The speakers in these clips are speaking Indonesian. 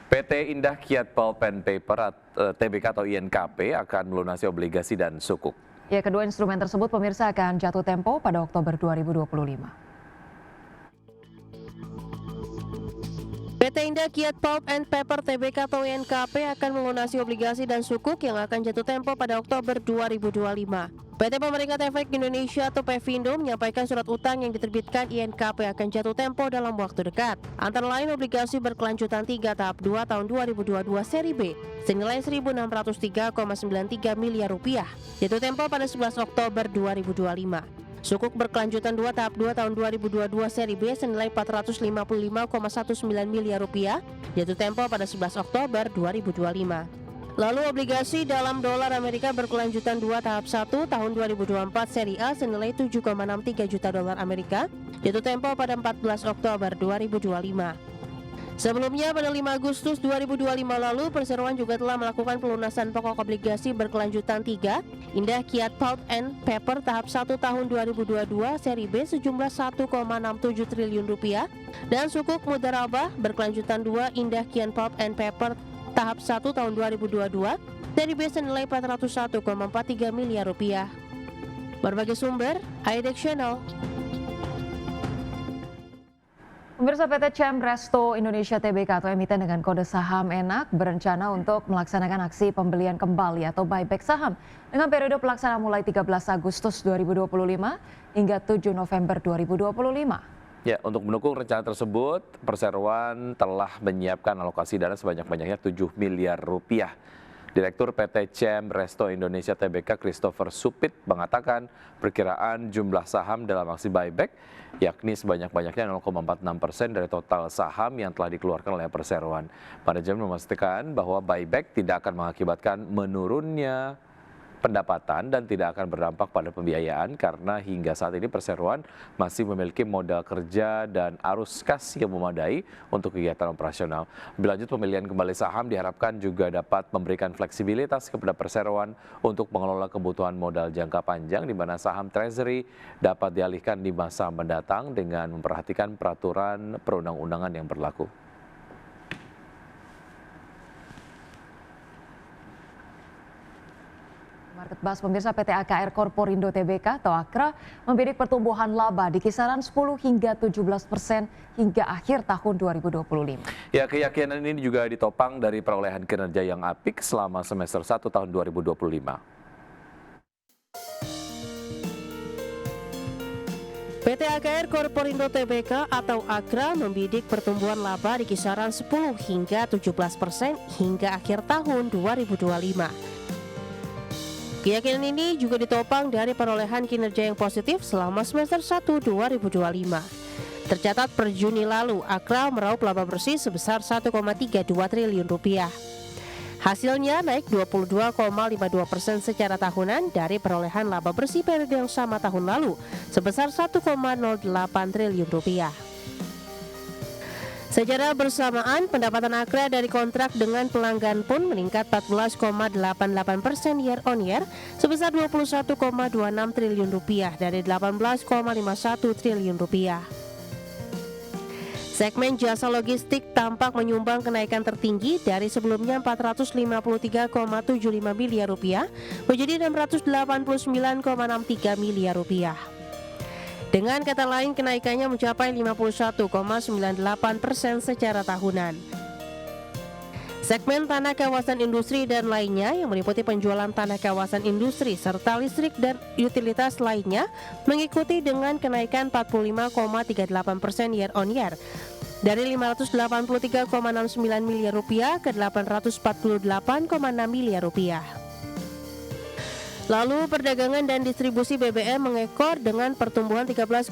PT Indah Kiat Pulp and Paper TBK atau INKP akan melunasi obligasi dan sukuk. Ya, kedua instrumen tersebut pemirsa akan jatuh tempo pada Oktober 2025. PT Indah Kiat Pulp and Paper TBK atau INKP akan melunasi obligasi dan sukuk yang akan jatuh tempo pada Oktober 2025. PT Pemeringkat Efek Indonesia atau PEVINDO menyampaikan surat utang yang diterbitkan INKP akan jatuh tempo dalam waktu dekat. Antara lain obligasi berkelanjutan 3 tahap 2 tahun 2022 seri B senilai 1.603,93 miliar rupiah. Jatuh tempo pada 11 Oktober 2025. Sukuk berkelanjutan 2 tahap 2 tahun 2022 seri B senilai 455,19 miliar rupiah jatuh tempo pada 11 Oktober 2025. Lalu obligasi dalam dolar Amerika berkelanjutan 2 tahap 1 tahun 2024 seri A senilai 7,63 juta dolar Amerika jatuh tempo pada 14 Oktober 2025. Sebelumnya pada 5 Agustus 2025 lalu, perseroan juga telah melakukan pelunasan pokok obligasi berkelanjutan 3 Indah Kiat Pulp and Paper tahap 1 tahun 2022 seri B sejumlah 1,67 triliun rupiah dan sukuk mudharabah berkelanjutan 2 Indah Kiat Pulp and Paper tahap 1 tahun 2022 seri B senilai 401,43 miliar rupiah. Berbagai sumber, IDEX Channel. Pemirsa, PT CEM Resto Indonesia Tbk atau emiten dengan kode saham ENAK berencana untuk melaksanakan aksi pembelian kembali atau buyback saham dengan periode pelaksanaan mulai 13 Agustus 2025 hingga 7 November 2025. Ya, untuk mendukung rencana tersebut, perseroan telah menyiapkan alokasi dana sebanyak-banyaknya 7 miliar rupiah. Direktur PT CEM Resto Indonesia Tbk Christopher Supit mengatakan perkiraan jumlah saham dalam aksi buyback yakni sebanyak-banyaknya 0,46% dari total saham yang telah dikeluarkan oleh perseroan. Manajemen memastikan bahwa buyback tidak akan mengakibatkan menurunnya pendapatan dan tidak akan berdampak pada pembiayaan karena hingga saat ini perseroan masih memiliki modal kerja dan arus kas yang memadai untuk kegiatan operasional. Lebih lanjut, pemilihan kembali saham diharapkan juga dapat memberikan fleksibilitas kepada perseroan untuk mengelola kebutuhan modal jangka panjang di mana saham treasury dapat dialihkan di masa mendatang dengan memperhatikan peraturan perundang-undangan yang berlaku. Market Buzz, pemirsa, PT AKR Korporindo Tbk atau AKRA membidik pertumbuhan laba di kisaran 10 hingga 17% hingga akhir tahun 2025. Ya, keyakinan ini juga ditopang dari perolehan kinerja yang apik selama semester 1 tahun 2025. PT AKR Korporindo Tbk atau AKRA membidik pertumbuhan laba di kisaran 10 hingga 17% hingga akhir tahun 2025. Keyakinan ini juga ditopang dari perolehan kinerja yang positif selama semester 1 2025. Tercatat per Juni lalu, AKRA meraup laba bersih sebesar 1,32 triliun rupiah. Hasilnya naik 22,52% secara tahunan dari perolehan laba bersih periode yang sama tahun lalu sebesar 1,08 triliun rupiah. Secara bersamaan, pendapatan AKRA dari kontrak dengan pelanggan pun meningkat 14,88% year on year sebesar 21,26 triliun rupiah dari 18,51 triliun rupiah. Segmen jasa logistik tampak menyumbang kenaikan tertinggi dari sebelumnya 453,75 miliar rupiah menjadi 689,63 miliar rupiah. Dengan kata lain, kenaikannya mencapai 51,98% secara tahunan. Segmen tanah kawasan industri dan lainnya yang meliputi penjualan tanah kawasan industri serta listrik dan utilitas lainnya mengikuti dengan kenaikan 45,38% year on year dari 583,69 miliar rupiah ke 848,6 miliar rupiah. Lalu perdagangan dan distribusi BBM mengekor dengan pertumbuhan 13,52%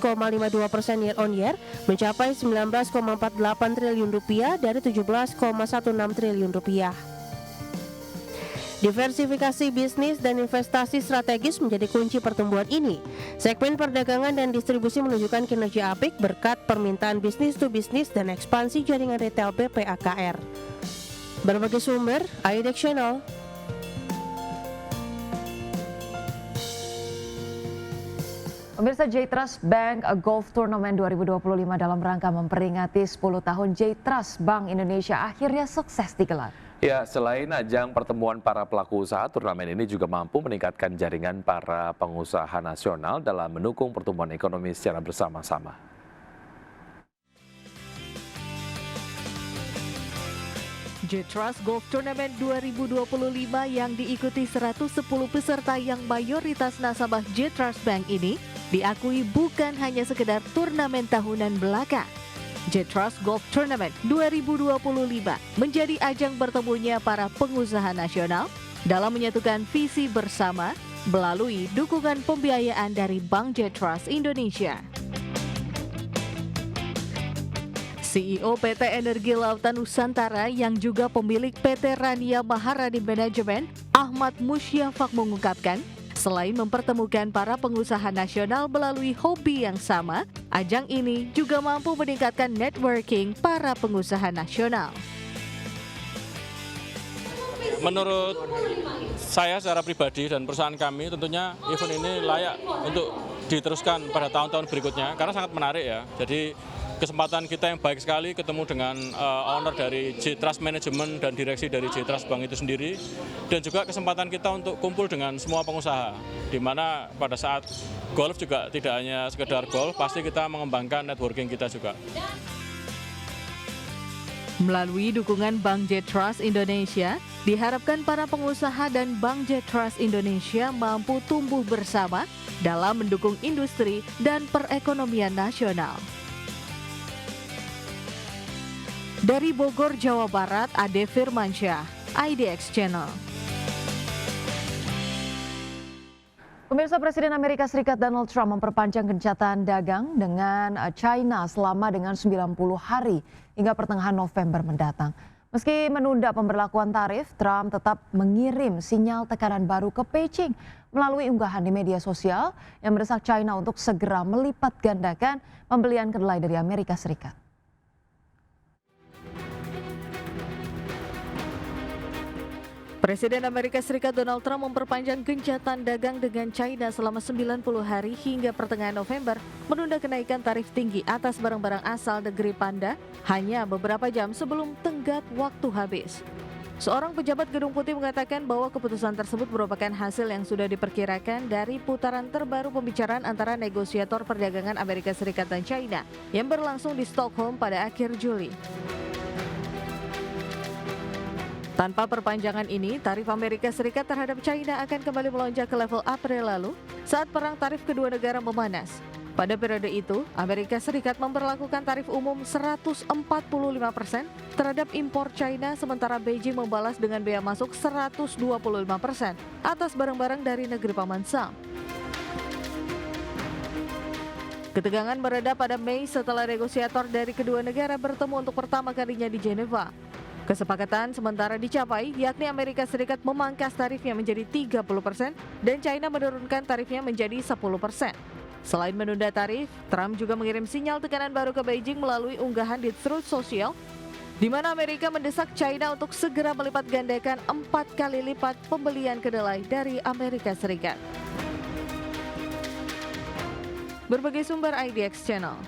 year on year mencapai 19,48 triliun rupiah dari 17,16 triliun rupiah. Diversifikasi bisnis dan investasi strategis menjadi kunci pertumbuhan ini. Segmen perdagangan dan distribusi menunjukkan kinerja apik berkat permintaan bisnis to bisnis dan ekspansi jaringan retail BPAKR. Berbagai sumber, IDEX Channel. Pemirsa, J Trust Bank Golf Tournament 2025 dalam rangka memperingati 10 tahun J Trust Bank Indonesia akhirnya sukses digelar. Ya, selain ajang pertemuan para pelaku usaha, turnamen ini juga mampu meningkatkan jaringan para pengusaha nasional dalam mendukung pertumbuhan ekonomi secara bersama-sama. J Trust Golf Tournament 2025 yang diikuti 110 peserta yang mayoritas nasabah J Trust Bank ini diakui bukan hanya sekedar turnamen tahunan belaka. J Trust Golf Tournament 2025 menjadi ajang bertemunya para pengusaha nasional dalam menyatukan visi bersama melalui dukungan pembiayaan dari Bank J Trust Indonesia. CEO PT Energi Lautan Nusantara yang juga pemilik PT Rania Maharani Management, Ahmad Musyafak mengungkapkan, selain mempertemukan para pengusaha nasional melalui hobi yang sama, ajang ini juga mampu meningkatkan networking para pengusaha nasional. Menurut saya secara pribadi dan perusahaan kami, tentunya event ini layak untuk diteruskan pada tahun-tahun berikutnya karena sangat menarik ya. Jadi kesempatan kita yang baik sekali ketemu dengan owner dari J Trust Management dan direksi dari J Trust Bank itu sendiri, dan juga kesempatan kita untuk kumpul dengan semua pengusaha, di mana pada saat golf juga tidak hanya sekedar golf, pasti kita mengembangkan networking kita juga. Melalui dukungan Bank J Trust Indonesia, diharapkan para pengusaha dan Bank J Trust Indonesia mampu tumbuh bersama dalam mendukung industri dan perekonomian nasional. Dari Bogor, Jawa Barat, Ade Firmansyah, IDX Channel. Pemirsa, Presiden Amerika Serikat Donald Trump memperpanjang gencatan dagang dengan China selama dengan 90 hari hingga pertengahan November mendatang. Meski menunda pemberlakuan tarif, Trump tetap mengirim sinyal tekanan baru ke Beijing melalui unggahan di media sosial yang mendesak China untuk segera melipat gandakan pembelian kedelai dari Amerika Serikat. Presiden Amerika Serikat Donald Trump memperpanjang gencatan dagang dengan China selama 90 hari hingga pertengahan November, menunda kenaikan tarif tinggi atas barang-barang asal negeri Panda hanya beberapa jam sebelum tenggat waktu habis. Seorang pejabat Gedung Putih mengatakan bahwa keputusan tersebut merupakan hasil yang sudah diperkirakan dari putaran terbaru pembicaraan antara negosiator perdagangan Amerika Serikat dan China yang berlangsung di Stockholm pada akhir Juli. Tanpa perpanjangan ini, tarif Amerika Serikat terhadap China akan kembali melonjak ke level April lalu saat perang tarif kedua negara memanas. Pada periode itu, Amerika Serikat memberlakukan tarif umum 145% terhadap impor China, sementara Beijing membalas dengan bea masuk 125% atas barang-barang dari negeri Paman Sam. Ketegangan mereda pada Mei setelah negosiator dari kedua negara bertemu untuk pertama kalinya di Jeneva. Kesepakatan sementara dicapai, yakni Amerika Serikat memangkas tarifnya menjadi 30% dan China menurunkan tarifnya menjadi 10%. Selain menunda tarif, Trump juga mengirim sinyal tekanan baru ke Beijing melalui unggahan di Truth Social, di mana Amerika mendesak China untuk segera melipat gandakan 4 kali lipat pembelian kedelai dari Amerika Serikat. Berbagai sumber IDX Channel.